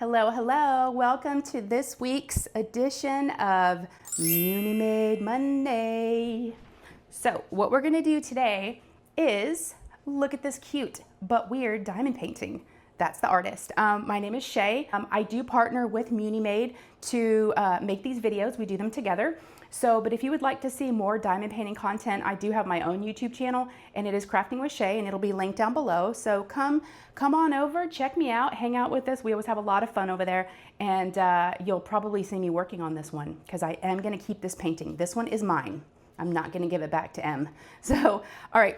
Hello, hello. Welcome to this week's edition of Munimade Monday. So what we're gonna do today is look at this cute but weird diamond painting. That's the artist. My name is Shay. I do partner with Munimade to make these videos. We do them together. But if you would like to see more diamond painting content, I do have my own YouTube channel, and it is Crafting with Shay, and it'll be linked down below. So come on over, check me out, hang out with us. We always have a lot of fun over there, and you'll probably see me working on this one because I am gonna keep this painting. This one is mine. I'm not gonna give it back to M. So, all right,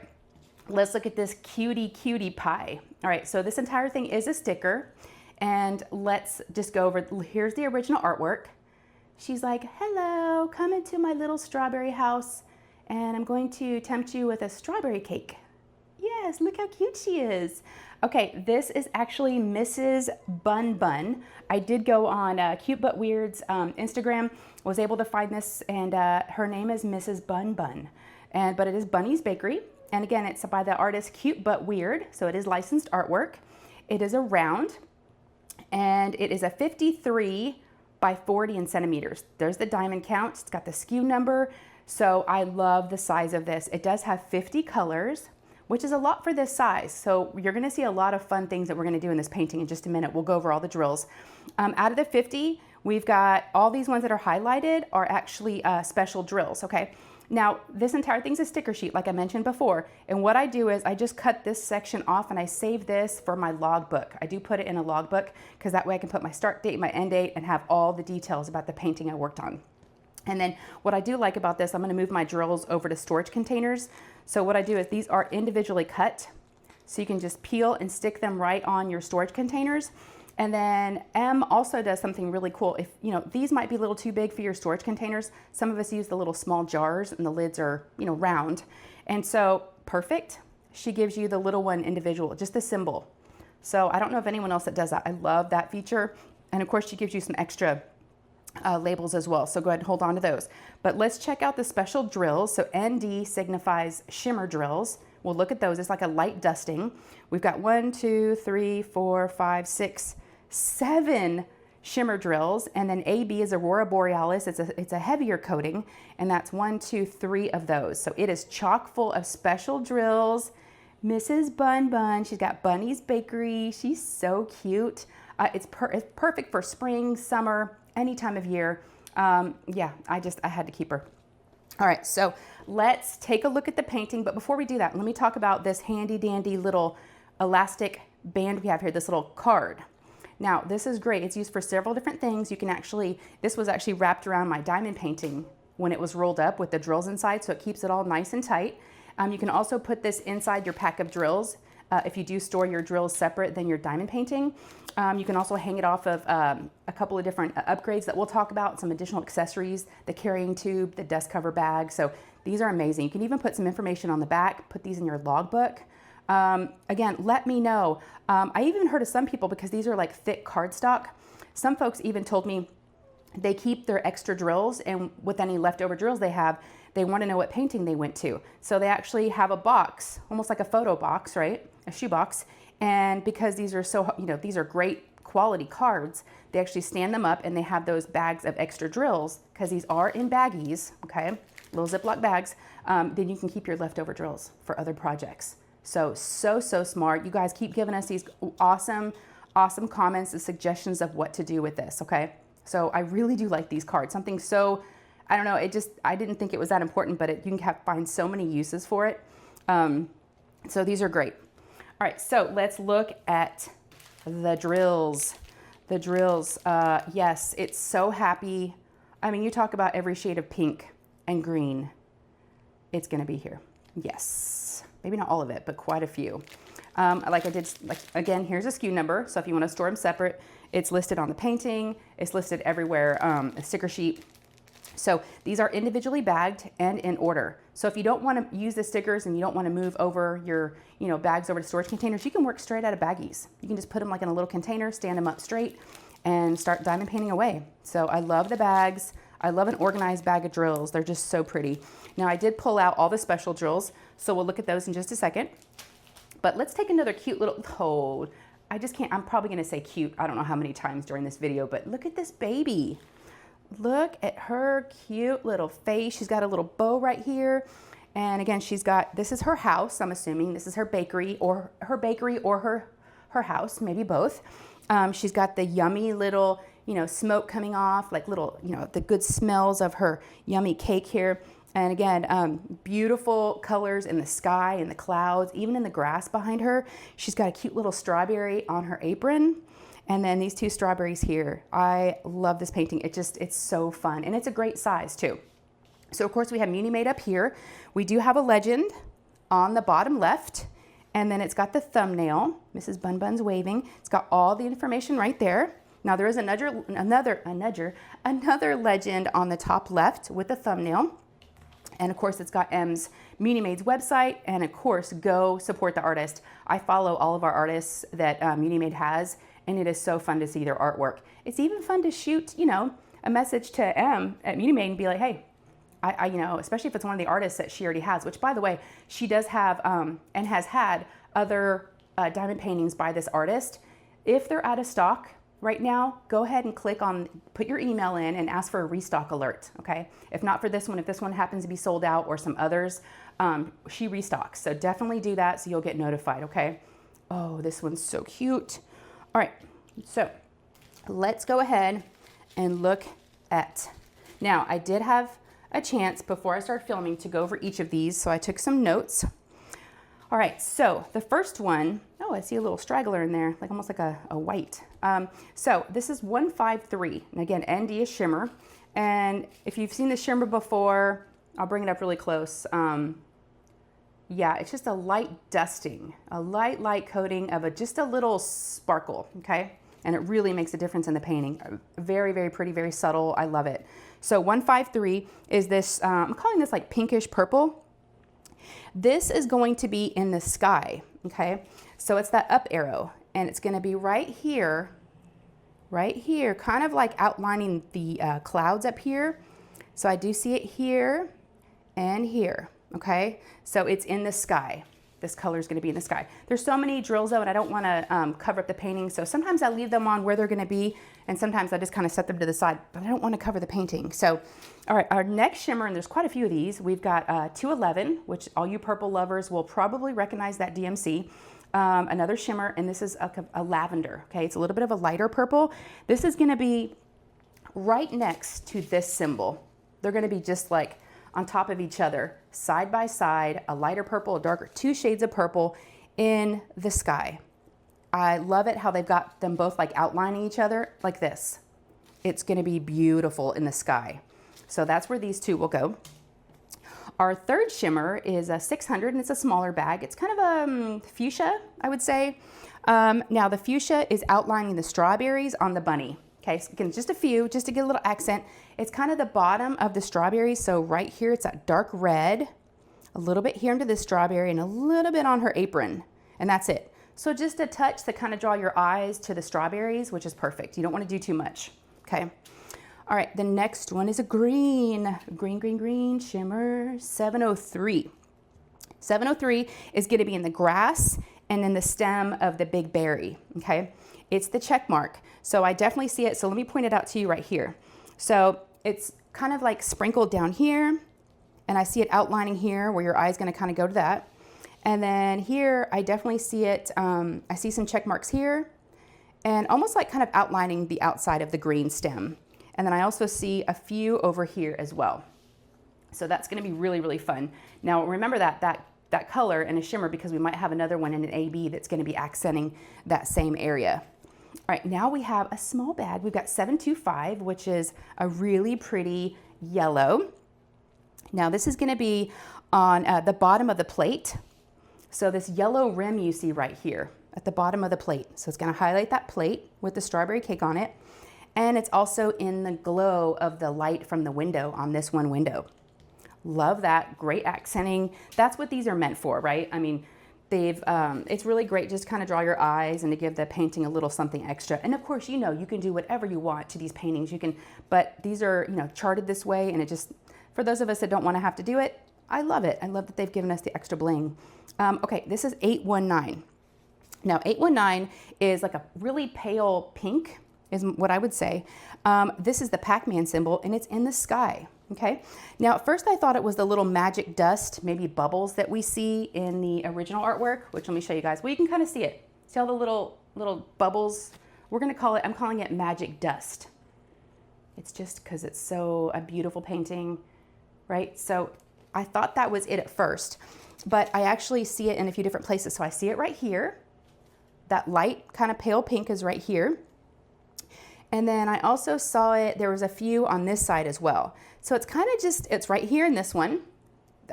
let's look at this cutie pie. All right, so this entire thing is a sticker, and let's just go over, here's the original artwork. She's like, hello, come into my little strawberry house, and I'm going to tempt you with a strawberry cake. Yes, look how cute she is. Okay, this is actually Mrs. Bun Bun. I did go on CuteButWeird's Instagram, was able to find this, and her name is Mrs. Bun Bun. But it is Bunny's Bakery, and again, it's by the artist CuteButWeird, so it is licensed artwork. It is a round, and it is a 53 by 40 in centimeters. There's the diamond count. It's got the SKU number. So I love the size of this. It does have 50 colors, which is a lot for this size. So you're gonna see a lot of fun things that we're gonna do in this painting in just a minute. We'll go over all the drills. Out of the 50, we've got all these ones that are highlighted are actually special drills, okay? Now, this entire thing's a sticker sheet, like I mentioned before. And what I do is I just cut this section off and I save this for my logbook. I do put it in a logbook because that way I can put my start date, my end date, and have all the details about the painting I worked on. And then what I do like about this, I'm gonna move my drills over to storage containers. So what I do is these are individually cut. So you can just peel and stick them right on your storage containers. And then M also does something really cool. If you know, these might be a little too big for your storage containers. Some of us use the little small jars and the lids are, you know, round. And so perfect. She gives you the little one individual, just the symbol. So I don't know of anyone else that does that. I love that feature. And of course she gives you some extra labels as well. So go ahead and hold on to those. But let's check out the special drills. So ND signifies shimmer drills. We'll look at those. It's like a light dusting. We've got 1, 2, 3, 4, 5, 6, 7 shimmer drills, and then AB is Aurora Borealis. It's a heavier coating, and that's 1, 2, 3 of those. So it is chock full of special drills. Mrs. Bun Bun, she's got Bunny's Bakery. She's so cute. It's perfect for spring, summer, any time of year. Yeah, I had to keep her. All right, so let's take a look at the painting. But before we do that, let me talk about this handy dandy little elastic band we have here, this little card. Now, this is great. It's used for several different things. You can actually, this was actually wrapped around my diamond painting when it was rolled up with the drills inside, so it keeps it all nice and tight. You can also put this inside your pack of drills if you do store your drills separate than your diamond painting. You can also hang it off of a couple of different upgrades that we'll talk about, some additional accessories, the carrying tube, the dust cover bag. So these are amazing. You can even put some information on the back, put these in your logbook. Again, let me know. I even heard of some people, because these are like thick cardstock, some folks even told me they keep their extra drills, and with any leftover drills they have, they want to know what painting they went to. So they actually have a box, almost like a photo box, right? A shoe box. And because these are so, you know, these are great quality cards, they actually stand them up and they have those bags of extra drills, because these are in baggies, okay? Little Ziploc bags. Then you can keep your leftover drills for other projects. So smart. You guys keep giving us these awesome comments and suggestions of what to do with this, okay? So I really do like these cards. Something so, I don't know, I didn't think it was that important, but you can find so many uses for it. So these are great. All right, so let's look at the drills. The drills, yes, it's so happy. I mean, you talk about every shade of pink and green. It's gonna be here, yes. Maybe not all of it, but quite a few. Like I did, again, here's a SKU number. So if you want to store them separate, it's listed on the painting. It's listed everywhere, a sticker sheet. So these are individually bagged and in order. So if you don't want to use the stickers and you don't want to move over your, you know, bags over to storage containers, you can work straight out of baggies. You can just put them like in a little container, stand them up straight, and start diamond painting away. So I love the bags. I love an organized bag of drills. They're just so pretty. Now I did pull out all the special drills, so we'll look at those in just a second. But let's take another cute little, I just can't, I'm probably gonna say cute, I don't know how many times during this video, but look at this baby. Look at her cute little face. She's got a little bow right here. And again, she's got, this is her house, I'm assuming. This is her bakery or her house, maybe both. She's got the yummy little, you know, smoke coming off, like little, you know, the good smells of her yummy cake here. And again, beautiful colors in the sky, in the clouds, even in the grass behind her. She's got a cute little strawberry on her apron. And then these two strawberries here. I love this painting. It's so fun. And it's a great size too. So of course we have Munimade up here. We do have a legend on the bottom left. And then it's got the thumbnail. Mrs. Bun Bun's waving. It's got all the information right there. Now there is another legend on the top left with the thumbnail. And of course, it's got M's Munimade's website, and of course, go support the artist. I follow all of our artists that Munimade has, and it is so fun to see their artwork. It's even fun to shoot, you know, a message to M at Munimade and be like, hey, you know, especially if it's one of the artists that she already has, which by the way, she does have and has had other diamond paintings by this artist. If they're out of stock right now, go ahead and click on, put your email in and ask for a restock alert, okay? If not for this one, if this one happens to be sold out or some others, she restocks. So definitely do that so you'll get notified, okay? Oh, this one's so cute. All right, so let's go ahead and look at, now I did have a chance before I started filming to go over each of these, so I took some notes. All right, so the first one, oh, I see a little straggler in there, like almost like a white. So this is 153, and again, ND is shimmer. And if you've seen the shimmer before, I'll bring it up really close. Yeah, it's just a light dusting, a light coating of just a little sparkle, okay? And it really makes a difference in the painting. Very, very pretty, very subtle, I love it. So 153 is this, I'm calling this like pinkish purple. This is going to be in the sky, okay? So it's that up arrow, and it's gonna be right here, kind of like outlining the clouds up here. So I do see it here and here, okay? So it's in the sky. This color is gonna be in the sky. There's so many drills though, and I don't wanna cover up the painting, so sometimes I leave them on where they're gonna be, and sometimes I just kind of set them to the side, but I don't wanna cover the painting. So, all right, our next shimmer, and there's quite a few of these, we've got 211, which all you purple lovers will probably recognize that DMC. Another shimmer, and this is a lavender, okay? It's a little bit of a lighter purple. This is gonna be right next to this symbol. They're gonna be just like on top of each other, side by side, a lighter purple, a darker, two shades of purple in the sky. I love it how they've got them both like outlining each other like this. It's gonna be beautiful in the sky. So that's where these two will go. Our third shimmer is a 600, and it's a smaller bag. It's kind of a fuchsia, I would say. Now the fuchsia is outlining the strawberries on the bunny. Okay, so again, just a few, just to get a little accent. It's kind of the bottom of the strawberries. So right here, it's that dark red, a little bit here into the strawberry, and a little bit on her apron, and that's it. So just a touch to kind of draw your eyes to the strawberries, which is perfect. You don't want to do too much, okay? All right, the next one is a green shimmer, 703. 703 is gonna be in the grass and in the stem of the big berry, okay? It's the check mark. So I definitely see it. So let me point it out to you right here. So it's kind of like sprinkled down here, and I see it outlining here where your eye is gonna kind of go to that. And then here, I definitely see it, I see some check marks here, and almost like kind of outlining the outside of the green stem. And then I also see a few over here as well. So that's gonna be really, really fun. Now remember that color and a shimmer, because we might have another one in an AB that's gonna be accenting that same area. All right, now we have a small bag. We've got 725, which is a really pretty yellow. Now this is gonna be on the bottom of the plate. So this yellow rim you see right here at the bottom of the plate. So it's gonna highlight that plate with the strawberry cake on it. And it's also in the glow of the light from the window on this one window. Love that, great accenting. That's what these are meant for, right? I mean, it's really great just kind of draw your eyes and to give the painting a little something extra. And of course, you know, you can do whatever you want to these paintings. You can, but these are, you know, charted this way, and it just, for those of us that don't want to have to do it, I love it. I love that they've given us the extra bling. Okay, this is 819. Now 819 is like a really pale pink is what I would say. This is the Pac-Man symbol and it's in the sky. Okay. Now at first I thought it was the little magic dust, maybe bubbles that we see in the original artwork, which let me show you guys. Well, you can kind of see it. See all the little bubbles? We're going to call it, I'm calling it magic dust. It's just because it's so a beautiful painting, right? So I thought that was it at first, but I actually see it in a few different places. So I see it right here. That light kind of pale pink is right here. And then I also saw it, there was a few on this side as well. So it's kind of just, it's right here in this one,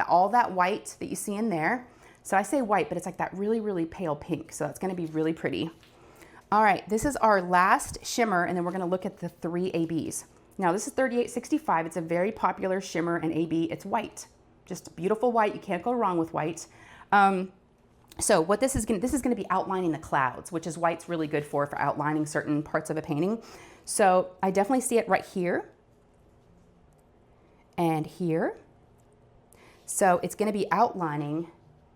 all that white that you see in there. So I say white, but it's like that really, really pale pink. So it's going to be really pretty. All right, this is our last shimmer, and then we're going to look at the 3 ABs. Now this is 3865. It's a very popular shimmer and AB. It's white, just beautiful white. You can't go wrong with white. So what this is going to be outlining the clouds, which is white's really good for outlining certain parts of a painting. So I definitely see it right here and here. So it's going to be outlining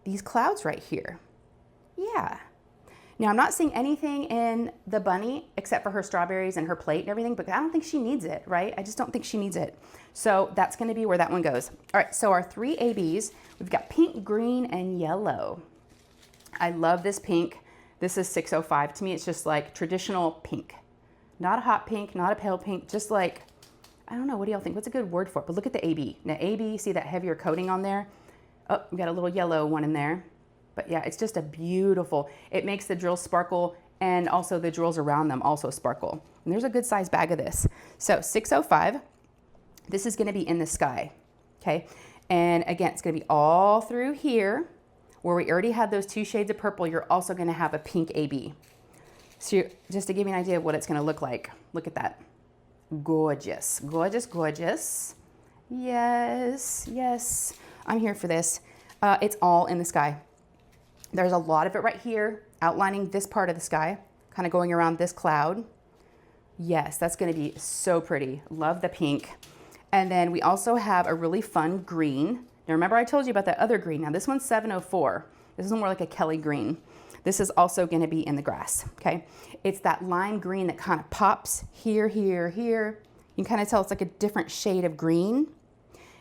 these clouds right here. Yeah. Now I'm not seeing anything in the bunny except for her strawberries and her plate and everything, but I don't think she needs it, right? I just don't think she needs it. So that's going to be where that one goes. All right. So our 3 ABs, we've got pink, green, and yellow. I love this pink. This is 605. To me, it's just like traditional pink. Not a hot pink, not a pale pink, just like, I don't know, what do y'all think? What's a good word for it? But look at the AB. Now AB, see that heavier coating on there? Oh, we got a little yellow one in there. But yeah, it's just a beautiful, it makes the drills sparkle and also the drills around them also sparkle. And there's a good size bag of this. So 605, this is gonna be in the sky, okay? And again, it's gonna be all through here. Where we already had those 2 shades of purple, you're also going to have a pink AB. So just to give you an idea of what it's going to look like. Look at that. Gorgeous, gorgeous, gorgeous. Yes, yes. I'm here for this. It's all in the sky. There's a lot of it right here, outlining this part of the sky, kind of going around this cloud. Yes, that's going to be so pretty. Love the pink. And then we also have a really fun green. Now remember I told you about that other green. Now this one's 704. This is more like a Kelly green. This is also going to be in the grass, okay? It's that lime green that kind of pops here, here, here. You can kind of tell it's like a different shade of green.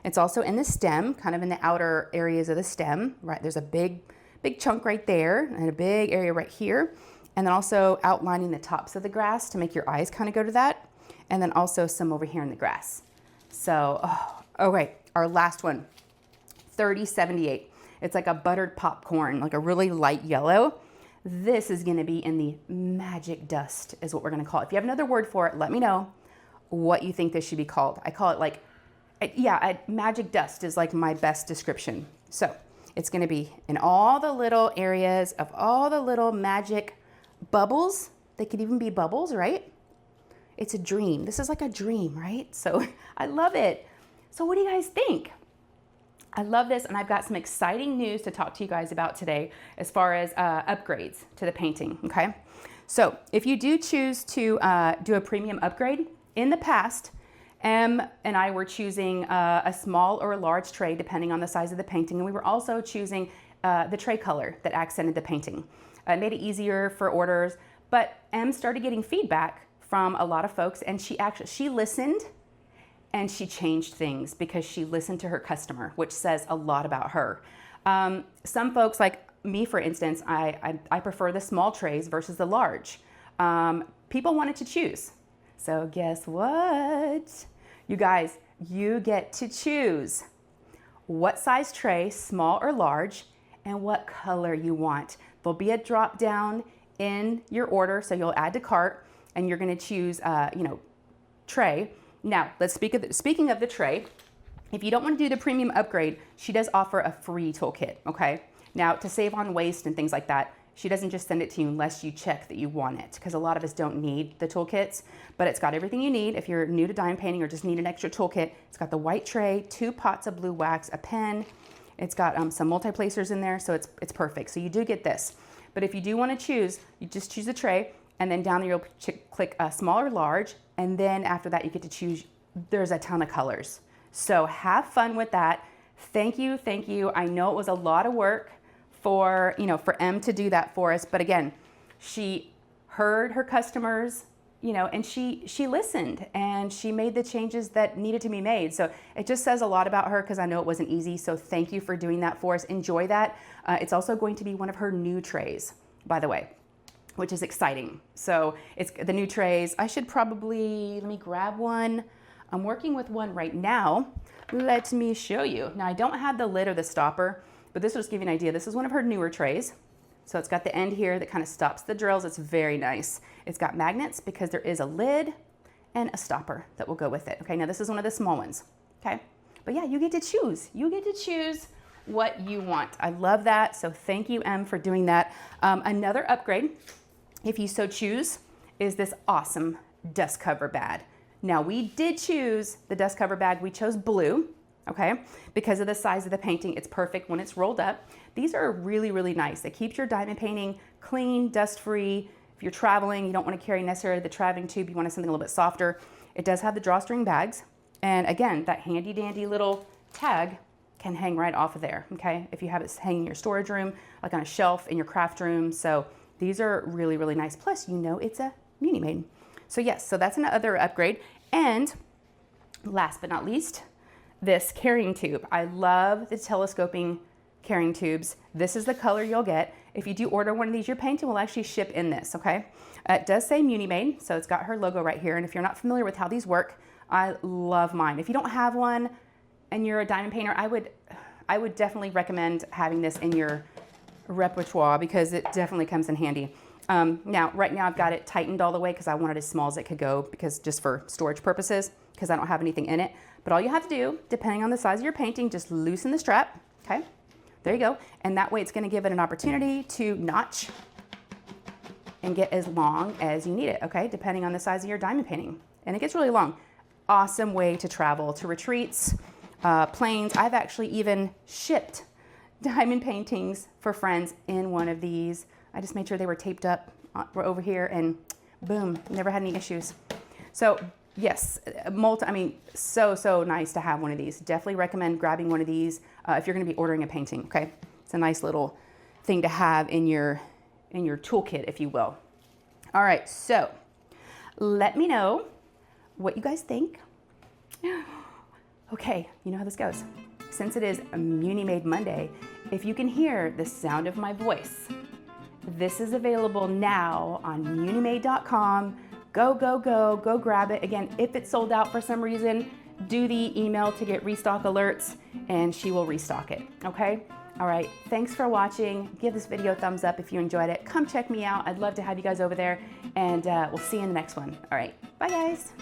It's also in the stem, kind of in the outer areas of the stem, right? There's a big chunk right there and a big area right here. And then also outlining the tops of the grass to make your eyes kind of go to that. And then also some over here in the grass. So, okay, our last one. 3078. It's like a buttered popcorn, like a really light yellow. This is going to be in the magic dust is what we're going to call it. If you have another word for it, let me know what you think this should be called. I call it like, yeah, magic dust is like my best description. So it's going to be in all the little areas of all the little magic bubbles. They could even be bubbles, right? It's a dream. This is like a dream, right? So I love it. So what do you guys think? I love this, and I've got some exciting news to talk to you guys about today as far as upgrades to the painting, okay? So if you do choose to do a premium upgrade, in the past, Em and I were choosing a small or a large tray depending on the size of the painting, and we were also choosing the tray color that accented the painting. It made it easier for orders, but Em started getting feedback from a lot of folks, and she listened. And she changed things because she listened to her customer, which says a lot about her. Some folks, like me, for instance, I prefer the small trays versus the large. People wanted to choose. So guess what? You guys, you get to choose what size tray, small or large, and what color you want. There'll be a drop down in your order, so you'll add to cart, and you're gonna choose, tray. Now, speaking of the tray, if you don't want to do the premium upgrade, she does offer a free toolkit, okay? Now, to save on waste and things like that, she doesn't just send it to you unless you check that you want it, because a lot of us don't need the toolkits, but it's got everything you need if you're new to diamond painting or just need an extra toolkit. It's got the white tray, 2 pots of blue wax, a pen. It's got some multi-placers in there, so it's perfect. So you do get this. But if you do want to choose, you just choose the tray, and then down there you'll click small or large, and then after that you get to choose. There's a ton of colors. So have fun with that. Thank you. I know it was a lot of work for Em to do that for us, but again, She heard her customers, you know, and she listened and she made the changes that needed to be made. So it just says a lot about her, because I know it wasn't easy. So thank you for doing that for us. Enjoy that. It's also going to be one of her new trays, by the way, which is exciting. So it's the new trays. I should probably, let me grab one. I'm working with one right now. Let me show you. Now I don't have the lid or the stopper, but this will just give you an idea. This is one of her newer trays. So it's got the end here that kind of stops the drills. It's very nice. It's got magnets because there is a lid and a stopper that will go with it. Okay, now this is one of the small ones. Okay, but yeah, you get to choose. You get to choose what you want. I love that. So thank you, Em, for doing that. Another upgrade, if you so choose, is this awesome dust cover bag. Now we did choose the dust cover bag. We chose blue. Okay, because of the size of the painting, it's perfect when it's rolled up. These are really, really nice. It keeps your diamond painting clean, dust-free. If you're traveling, you don't want to carry necessarily the traveling tube, you want something a little bit softer. It does have the drawstring bags. And again, that handy dandy little tag can hang right off of there, okay? If you have it hanging in your storage room, like on a shelf in your craft room. So these are really, really nice. Plus, you know it's a Munimade. So yes, so that's another upgrade. And last but not least, this carrying tube. I love the telescoping carrying tubes. This is the color you'll get. If you do order one of these, your painting will actually ship in this, okay? It does say Munimade, so it's got her logo right here. And if you're not familiar with how these work, I love mine. If you don't have one and you're a diamond painter, I would definitely recommend having this in your repertoire, because it definitely comes in handy. Now, right now I've got it tightened all the way because I want it as small as it could go, because just for storage purposes, because I don't have anything in it. But all you have to do, depending on the size of your painting, just loosen the strap, okay? There you go. And that way it's gonna give it an opportunity to notch and get as long as you need it, okay? Depending on the size of your diamond painting. And it gets really long. Awesome way to travel to retreats, planes. I've actually even shipped diamond paintings for friends in one of these. I just made sure they were taped up over here, and boom, never had any issues. So yes, so nice to have one of these. Definitely recommend grabbing one of these if you're gonna be ordering a painting, okay? It's a nice little thing to have in your toolkit, if you will. All right, so let me know what you guys think. Okay, you know how this goes. Since it is Munimade Monday, if you can hear the sound of my voice, this is available now on munimade.com. Go grab it. Again, if it's sold out for some reason, do the email to get restock alerts and she will restock it, okay? All right, thanks for watching. Give this video a thumbs up if you enjoyed it. Come check me out. I'd love to have you guys over there, and we'll see you in the next one. All right, bye guys.